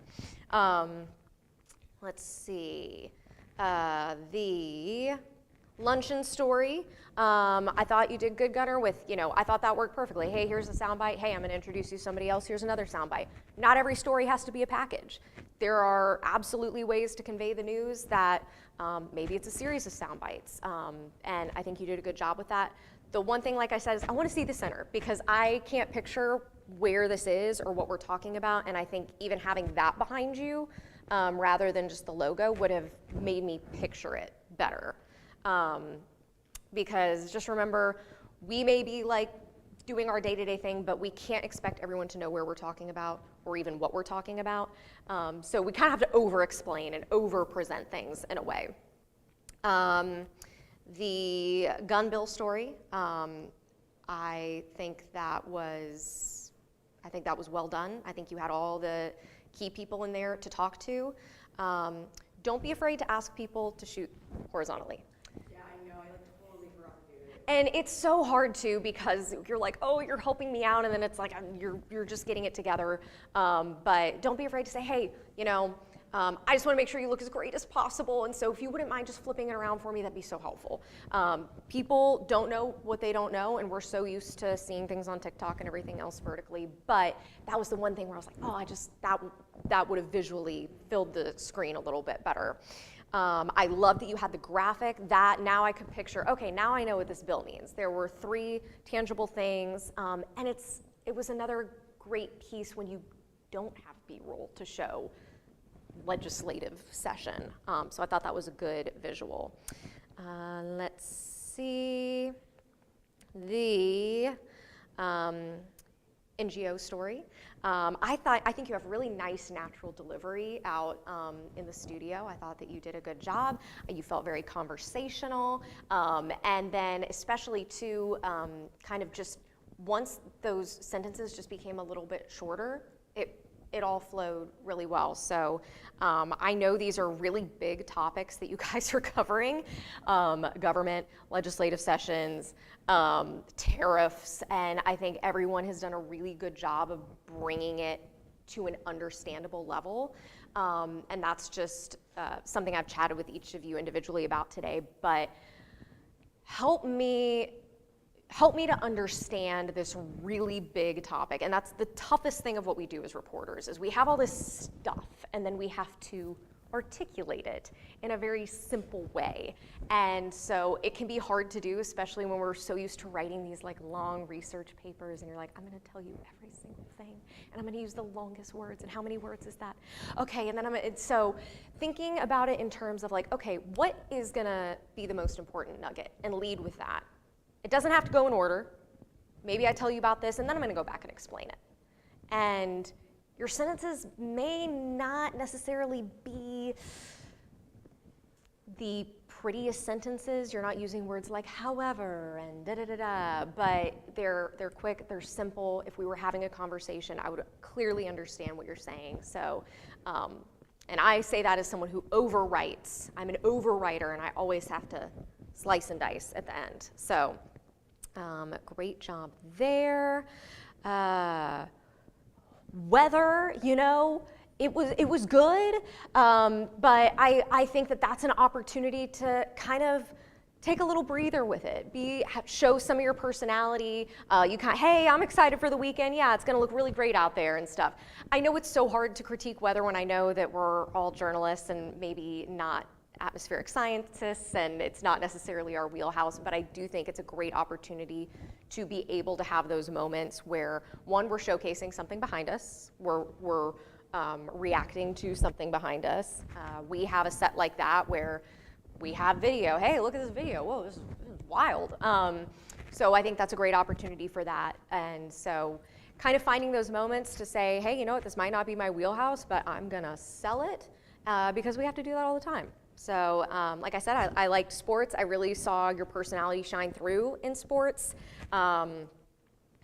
Let's see. The luncheon story, I thought you did good, Gunnar, with, you know, I thought that worked perfectly. Hey, here's a soundbite. Hey, I'm going to introduce you to somebody else. Here's another soundbite. Not every story has to be a package. There are absolutely ways to convey the news that maybe it's a series of soundbites, and I think you did a good job with that. The one thing, like I said, is I want to see the center because I can't picture where this is or what we're talking about, and I think even having that behind you rather than just the logo would have made me picture it better. Because just remember, we may be like doing our day-to-day thing, but we can't expect everyone to know where we're talking about or even what we're talking about. So we kind of have to over-explain and over-present things in a way. The gun bill story, I think that was well done. I think you had all the key people in there to talk to. Don't be afraid to ask people to shoot horizontally. Yeah, I know. I totally forgot to do it. And it's so hard too, because you're like, oh, you're helping me out, and then it's like you're just getting it together. But don't be afraid to say, hey, I just want to make sure you look as great as possible, and so if you wouldn't mind just flipping it around for me, that'd be so helpful. People don't know what they don't know, and we're so used to seeing things on TikTok and everything else vertically, but that was the one thing where I was like, oh, that would have visually filled the screen a little bit better. I love that you had the graphic. That now I could picture, okay, now I know what this bill means. There were 3 tangible things, and it was another great piece when you don't have B-roll to show legislative session. So I thought that was a good visual. Let's see. The NGO story. I think you have really nice natural delivery out in the studio. I thought that you did a good job. You felt very conversational. And then especially too, kind of just once those sentences just became a little bit shorter, it all flowed really well. So I know these are really big topics that you guys are covering, government, legislative sessions, tariffs, and I think everyone has done a really good job of bringing it to an understandable level. And that's just something I've chatted with each of you individually about today, but help me to understand this really big topic. And that's the toughest thing of what we do as reporters, is we have all this stuff and then we have to articulate it in a very simple way. And so it can be hard to do, especially when we're so used to writing these like long research papers and you're like, I'm gonna tell you every single thing and I'm gonna use the longest words, and how many words is that? Okay, and then so thinking about it in terms of like, okay, what is gonna be the most important nugget, and lead with that. It doesn't have to go in order. Maybe I tell you about this and then I'm gonna go back and explain it. And your sentences may not necessarily be the prettiest sentences. You're not using words like however and da-da-da-da, but they're quick, they're simple. If we were having a conversation, I would clearly understand what you're saying. So, and I say that as someone who overwrites. I'm an overwriter and I always have to slice and dice at the end. So, great job there. Weather, it was good, but I think that that's an opportunity to kind of take a little breather with it. Show some of your personality. Hey, I'm excited for the weekend. Yeah, it's gonna look really great out there and stuff. I know it's so hard to critique weather when I know that we're all journalists and maybe not atmospheric scientists, and it's not necessarily our wheelhouse, but I do think it's a great opportunity to be able to have those moments where, one, we're showcasing something behind us, we're reacting to something behind us. We have a set like that where we have video. Hey, look at this video. Whoa, this is wild. So I think that's a great opportunity for that. And so kind of finding those moments to say, hey, you know what, this might not be my wheelhouse, but I'm gonna sell it because we have to do that all the time. So like I said, I liked sports. I really saw your personality shine through in sports.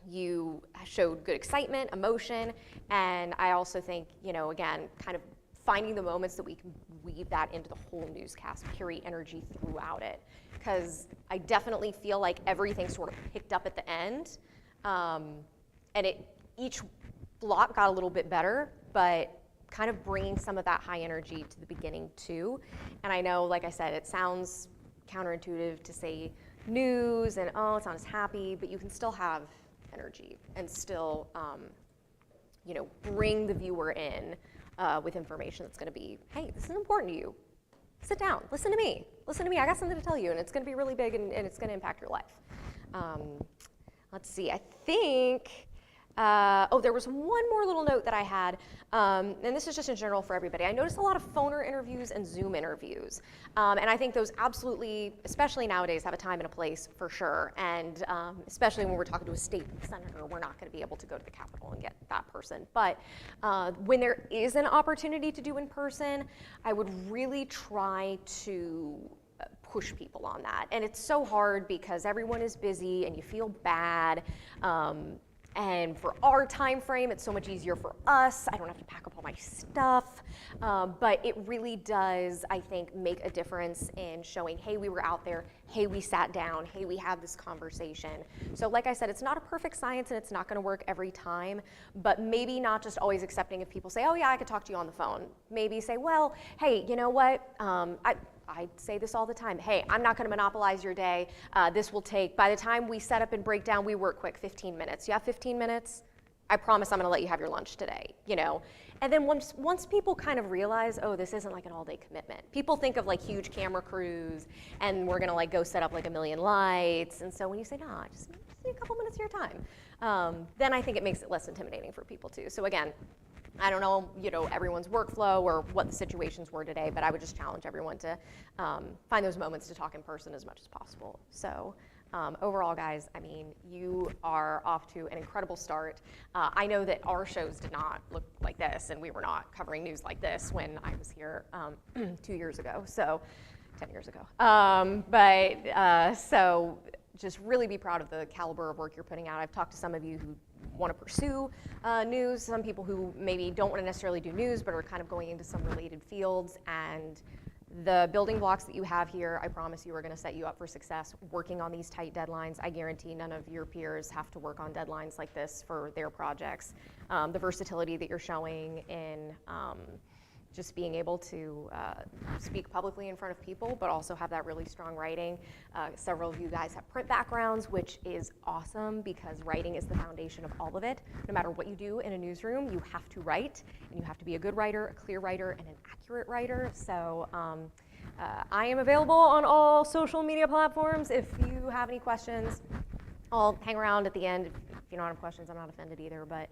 You showed good excitement, emotion, and I also think, again, kind of finding the moments that we can weave that into the whole newscast, carry energy throughout it. Because I definitely feel like everything sort of picked up at the end, and each block got a little bit better, but kind of bringing some of that high energy to the beginning too. And I know, like I said, it sounds counterintuitive to say news and, oh, it's not as happy, but you can still have energy and still, bring the viewer in with information that's gonna be, hey, this is important to you. Sit down, listen to me, I got something to tell you, and it's gonna be really big and it's gonna impact your life. Let's see, I think, there was one more little note that I had, and this is just in general for everybody. I noticed a lot of phoner interviews and Zoom interviews, and I think those absolutely, especially nowadays, have a time and a place for sure, and especially when we're talking to a state senator, we're not going to be able to go to the Capitol and get that person. But when there is an opportunity to do in person, I would really try to push people on that. And it's so hard because everyone is busy and you feel bad. And for our time frame, it's so much easier for us. I don't have to pack up all my stuff. But it really does, I think, make a difference in showing, hey, we were out there, hey, we sat down, hey, we had this conversation. So like I said, it's not a perfect science and it's not gonna work every time, but maybe not just always accepting if people say, oh yeah, I could talk to you on the phone. Maybe say, well, hey, you know what? I say this all the time. Hey, I'm not going to monopolize your day. This will take, by the time we set up and break down, we work quick, 15 minutes. You have 15 minutes? I promise I'm going to let you have your lunch today, you know? And then once people kind of realize, oh, this isn't like an all-day commitment. People think of like huge camera crews and we're going to like go set up like 1 million lights. And so when you say, nah, just need a couple minutes of your time, then I think it makes it less intimidating for people too. So again, I don't know, you know, everyone's workflow or what the situations were today, but I would just challenge everyone to find those moments to talk in person as much as possible. So overall, guys, I mean, you are off to an incredible start. I know that our shows did not look like this, and we were not covering news like this when I was here 2 years ago, so 10 years ago. So just really be proud of the caliber of work you're putting out. I've talked to some of you who want to pursue news, some people who maybe don't want to necessarily do news but are kind of going into some related fields, and the building blocks that you have here, I promise you, are going to set you up for success working on these tight deadlines. I guarantee none of your peers have to work on deadlines like this for their projects. The versatility that you're showing in just being able to speak publicly in front of people, but also have that really strong writing. Several of you guys have print backgrounds, which is awesome because writing is the foundation of all of it. No matter what you do in a newsroom, you have to write, and you have to be a good writer, a clear writer, and an accurate writer. So I am available on all social media platforms. If you have any questions, I'll hang around at the end. If you don't have questions, I'm not offended either, but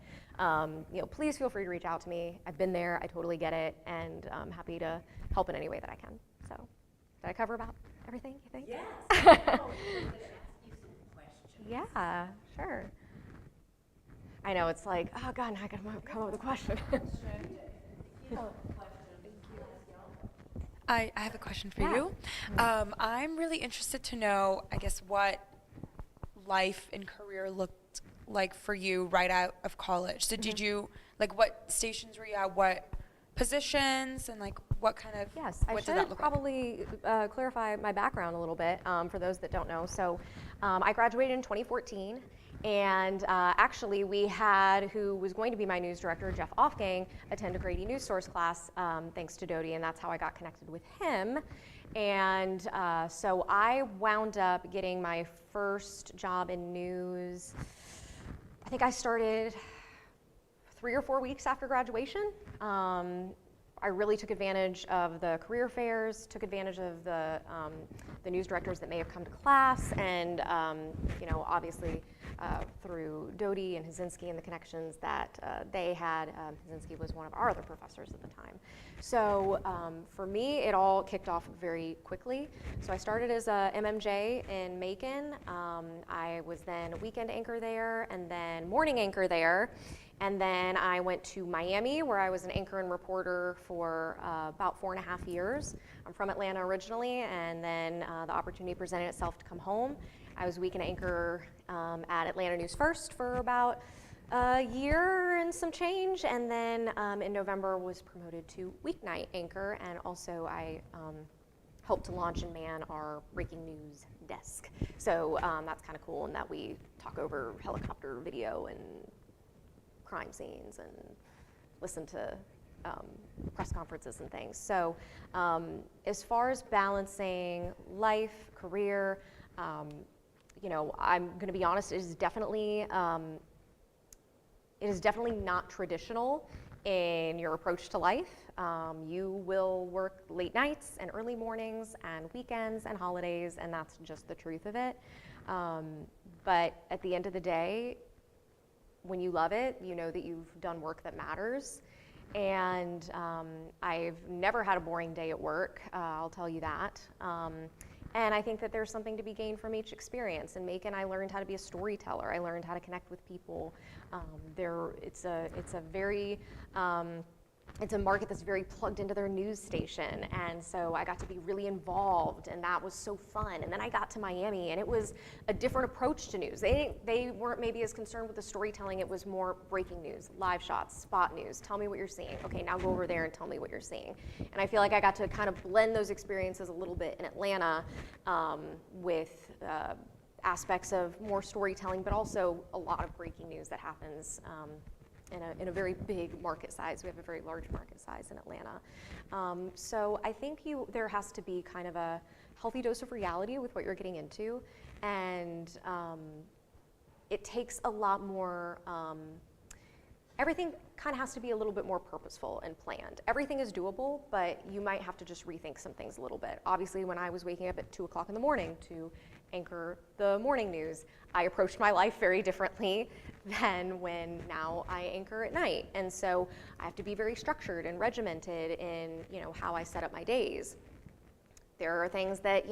you know, please feel free to reach out to me. I've been there, I totally get it, and I'm happy to help in any way that I can. So, did I cover about everything, you think? Yes. Yeah, sure. I know, it's like, oh God, now I gotta come up with a question. I have a question for you. I'm really interested to know, I guess, what life and career looked like for you right out of college. So did you, like, what stations were you at, what positions, and like what kind of, yes, what did that I should look probably clarify my background a little bit for those that don't know. So I graduated in 2014. And actually, we had, who was going to be my news director, Jeff Offgang, attend a Grady Newsource class, thanks to Dodie, and that's how I got connected with him. And so I wound up getting my first job in news. I think I started 3 or 4 weeks after graduation. I really took advantage of the career fairs, took advantage of the news directors that may have come to class, and you know, obviously through Dodie and Hazinski and the connections that they had. Hazinski was one of our other professors at the time. So for me, it all kicked off very quickly. So I started as a MMJ in Macon. I was then a weekend anchor there, and then morning anchor there. And then I went to Miami, where I was an anchor and reporter for about 4.5 years. I'm from Atlanta originally, and then the opportunity presented itself to come home. I was weekend anchor at Atlanta News First for about a year and some change, and then in November was promoted to weeknight anchor, and also I helped to launch and man our breaking news desk. So that's kind of cool in that we talk over helicopter video and crime scenes and listen to press conferences and things. So as far as balancing life, career, you know, I'm going to be honest, it is definitely not traditional in your approach to life. You will work late nights and early mornings and weekends and holidays, and that's just the truth of it. But at the end of the day, when you love it, you know that you've done work that matters. And I've never had a boring day at work, I'll tell you that. And I think that there's something to be gained from each experience. In Macon, I learned how to be a storyteller. I learned how to connect with people. It's a very it's a market that's very plugged into their news station, and so I got to be really involved, and that was so fun. And then I got to Miami, and it was a different approach to news. They weren't maybe as concerned with the storytelling. It was more breaking news, live shots, spot news. Tell me what you're seeing. Okay, now go over there and tell me what you're seeing. And I feel like I got to kind of blend those experiences a little bit in Atlanta with aspects of more storytelling, but also a lot of breaking news that happens in a very big market size. We have a very large market size in Atlanta. So I think there has to be kind of a healthy dose of reality with what you're getting into, and it takes a lot more, everything kind of has to be a little bit more purposeful and planned. Everything is doable, but you might have to just rethink some things a little bit. Obviously, when I was waking up at 2 o'clock in the morning to anchor the morning news, I approached my life very differently than when now I anchor at night. And so I have to be very structured and regimented in, how I set up my days. There are things that,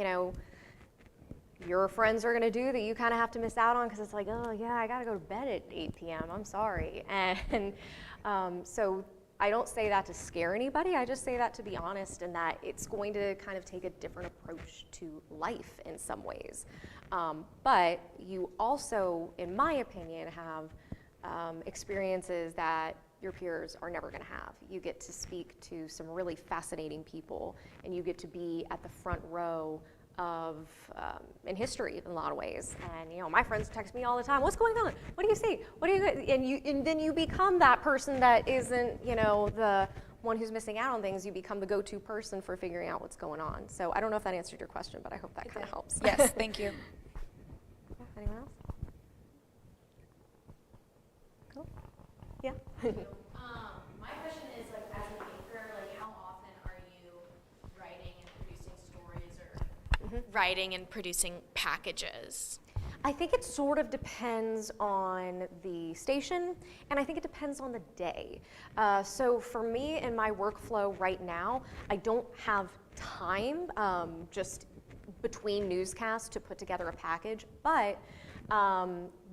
your friends are gonna do that you kind of have to miss out on because it's like, oh yeah, I gotta go to bed at 8 p.m., I'm sorry. And so I don't say that to scare anybody, I just say that to be honest, and that it's going to kind of take a different approach to life in some ways. But you also, in my opinion, have experiences that your peers are never going to have. You get to speak to some really fascinating people, and you get to be at the front row of in history in a lot of ways. And my friends text me all the time, what's going on? What do you see? What do you, and then you become that person that isn't, the one who's missing out on things. You become the go-to person for figuring out what's going on. So I don't know if that answered your question, but I hope that kind of helps. Yes, thank you. Anyone else? Cool. Yeah. My question is, as an anchor, how often are you writing and producing stories or writing and producing packages? I think it sort of depends on the station, and I think it depends on the day. So for me, in my workflow right now, I don't have time just between newscasts to put together a package, but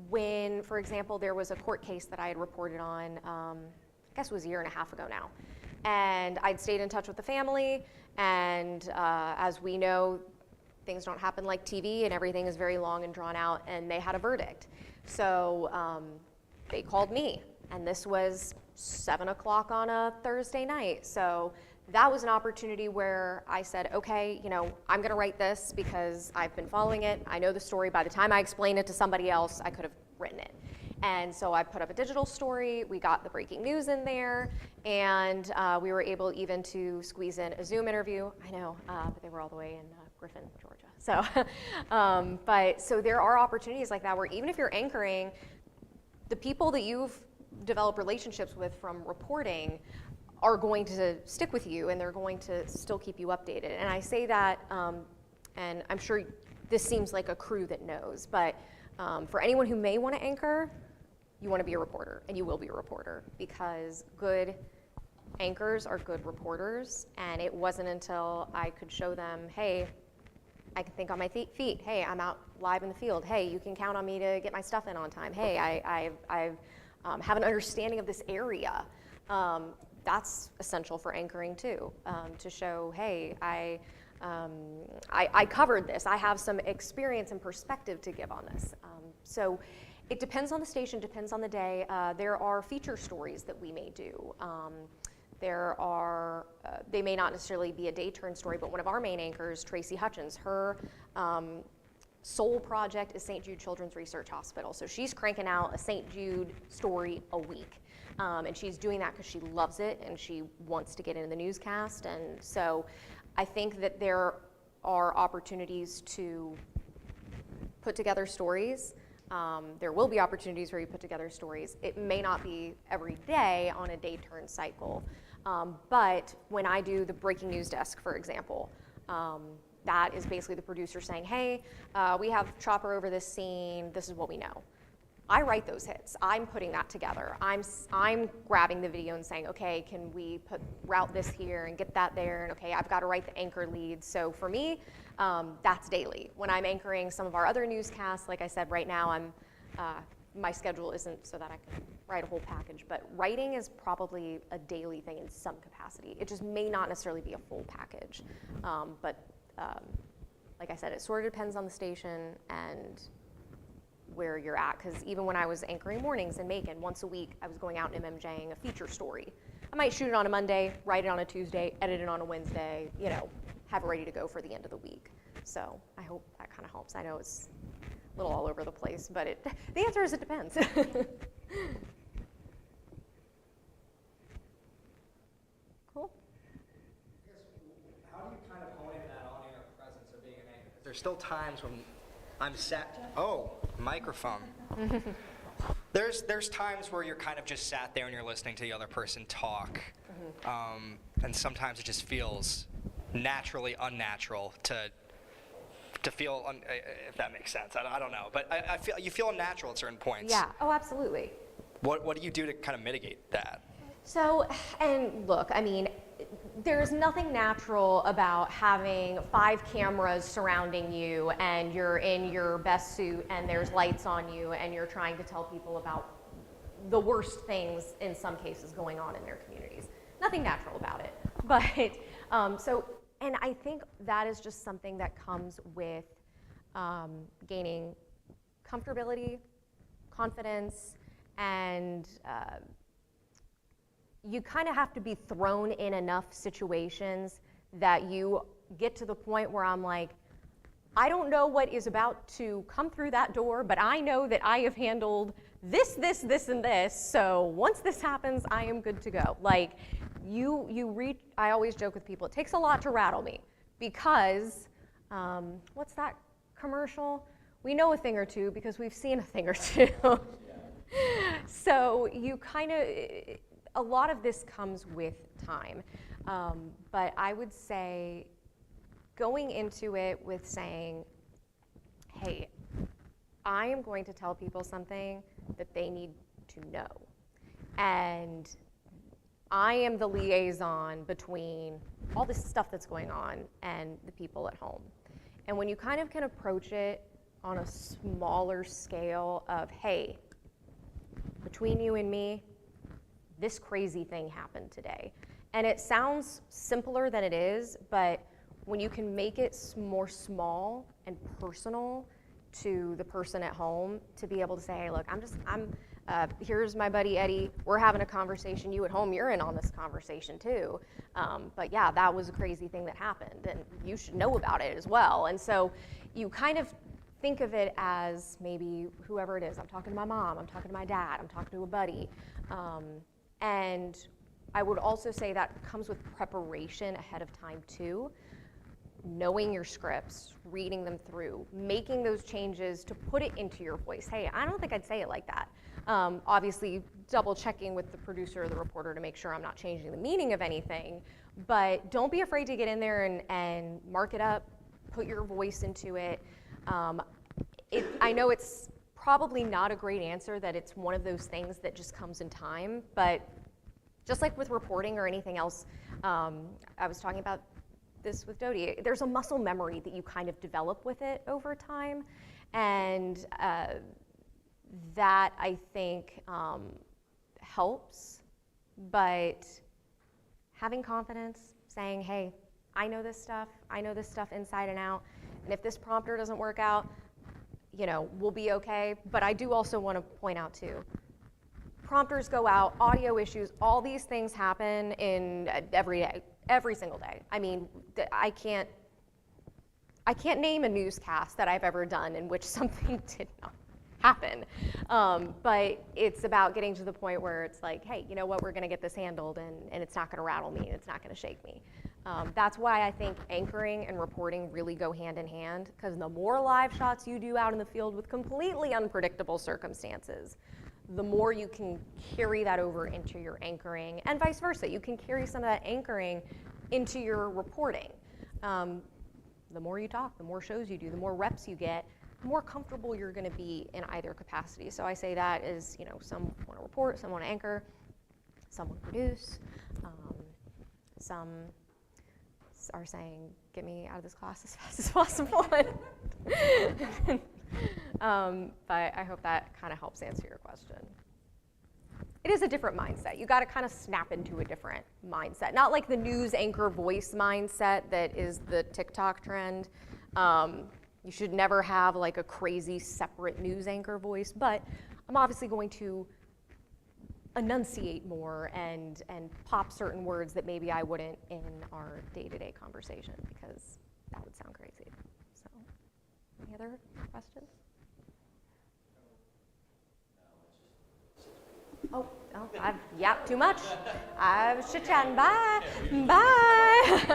when, for example, there was a court case that I had reported on, I guess it was a year and a half ago now, and I'd stayed in touch with the family, and as we know, things don't happen like TV, and everything is very long and drawn out, and they had a verdict. So they called me, and this was 7 o'clock on a Thursday night. So that was an opportunity where I said, okay, I'm gonna write this because I've been following it. I know the story. By the time I explain it to somebody else, I could have written it. And so I put up a digital story, we got the breaking news in there, and we were able even to squeeze in a Zoom interview. I know, but they were all the way in Griffin, Georgia. So, so there are opportunities like that where even if you're anchoring, the people that you've developed relationships with from reporting are going to stick with you, and they're going to still keep you updated. And I say that, and I'm sure this seems like a crew that knows, but for anyone who may want to anchor, you want to be a reporter, and you will be a reporter, because good anchors are good reporters. And it wasn't until I could show them, hey, I can think on my feet. Hey, I'm out live in the field. Hey, you can count on me to get my stuff in on time. Hey, I have an understanding of this area. That's essential for anchoring too, to show, hey, I covered this. I have some experience and perspective to give on this. So it depends on the station, depends on the day. There are feature stories that we may do. There are, they may not necessarily be a day turn story, but one of our main anchors, Tracy Hutchins, her sole project is St. Jude Children's Research Hospital. So she's cranking out a St. Jude story a week. And she's doing that because she loves it and she wants to get into the newscast. And so I think that there are opportunities to put together stories. There will be opportunities where you put together stories. It may not be every day on a day turn cycle. But when I do the breaking news desk, for example, that is basically the producer saying, hey, we have Chopper over this scene, this is what we know. I write those hits. I'm putting that together. I'm grabbing the video and saying, okay, can we route this here and get that there? And okay, I've got to write the anchor leads. So for me, that's daily. When I'm anchoring some of our other newscasts, like I said, right now my schedule isn't so that I can write a whole package, but writing is probably a daily thing in some capacity. It just may not necessarily be a full package. Like I said, it sort of depends on the station and where you're at, because even when I was anchoring mornings in Macon, once a week I was going out and MMJing a feature story. I might shoot it on a Monday, write it on a Tuesday, edit it on a Wednesday, you know, have it ready to go for the end of the week. So I hope that kind of helps. I know it's a little all over the place, but the answer is it depends. Cool. How do you kind of hone in that on-air presence of being an anchor? There's still times when I'm sat. Oh, microphone. There's times where you're kind of just sat there and you're listening to the other person talk, and sometimes it just feels naturally unnatural to feel, if that makes sense. I don't know, but I feel you feel unnatural at certain points. Yeah. Oh, absolutely. What do you do to kind of mitigate that? So, and look, I mean, there's nothing natural about having 5 cameras surrounding you and you're in your best suit and there's lights on you and you're trying to tell people about the worst things in some cases going on in their communities. Nothing natural about it. But, and I think that is just something that comes with gaining comfortability, confidence, and you kind of have to be thrown in enough situations that you get to the point where I'm like, I don't know what is about to come through that door, but I know that I have handled this, and this, so once this happens, I am good to go. Like, I always joke with people, it takes a lot to rattle me, because, what's that commercial? We know a thing or two because we've seen a thing or two. So you kind of, a lot of this comes with time, but I would say going into it with saying, hey, I am going to tell people something that they need to know, and I am the liaison between all this stuff that's going on and the people at home. And when you kind of can approach it on a smaller scale of, hey, between you and me, this crazy thing happened today. And it sounds simpler than it is, but when you can make it more small and personal to the person at home, to be able to say, hey, look, here's my buddy Eddie, we're having a conversation, you at home, you're in on this conversation too. But yeah, that was a crazy thing that happened, and you should know about it as well. And so you kind of think of it as maybe whoever it is, I'm talking to my mom, I'm talking to my dad, I'm talking to a buddy. And I would also say that comes with preparation ahead of time too. Knowing your scripts, reading them through, making those changes to put it into your voice. Hey, I don't think I'd say it like that. Obviously, double checking with the producer or the reporter to make sure I'm not changing the meaning of anything, but don't be afraid to get in there and mark it up, put your voice into it. I know it's probably not a great answer, that it's one of those things that just comes in time, but just like with reporting or anything else, I was talking about this with Dodie, there's a muscle memory that you kind of develop with it over time, and that I think helps, but having confidence, saying, hey, I know this stuff inside and out, and if this prompter doesn't work out, you know, we'll be okay. But I do also want to point out too, prompters go out, audio issues, all these things happen in every day, every single day. I mean, I can't name a newscast that I've ever done in which something did not happen. But it's about getting to the point where it's like, hey, you know what, we're gonna get this handled, and it's not gonna rattle me, and it's not gonna shake me. That's why I think anchoring and reporting really go hand in hand, because the more live shots you do out in the field with completely unpredictable circumstances, the more you can carry that over into your anchoring, and vice versa. You can carry some of that anchoring into your reporting. The more you talk, the more shows you do, the more reps you get, the more comfortable you're gonna be in either capacity. So I say that is, you know, some wanna report, some wanna anchor, some wanna produce, some are saying, get me out of this class as fast as possible. But I hope that kind of helps answer your question. it is a different mindset. You got to kind of snap into a different mindset. Not like the news anchor voice mindset that is the TikTok trend. You should never have like a crazy separate news anchor voice, but I'm obviously going to enunciate more and pop certain words that maybe I wouldn't in our day-to-day conversation, because that would sound crazy. So, any other questions? Oh, I've yapped too much. I was chit-chatting. Bye. Bye.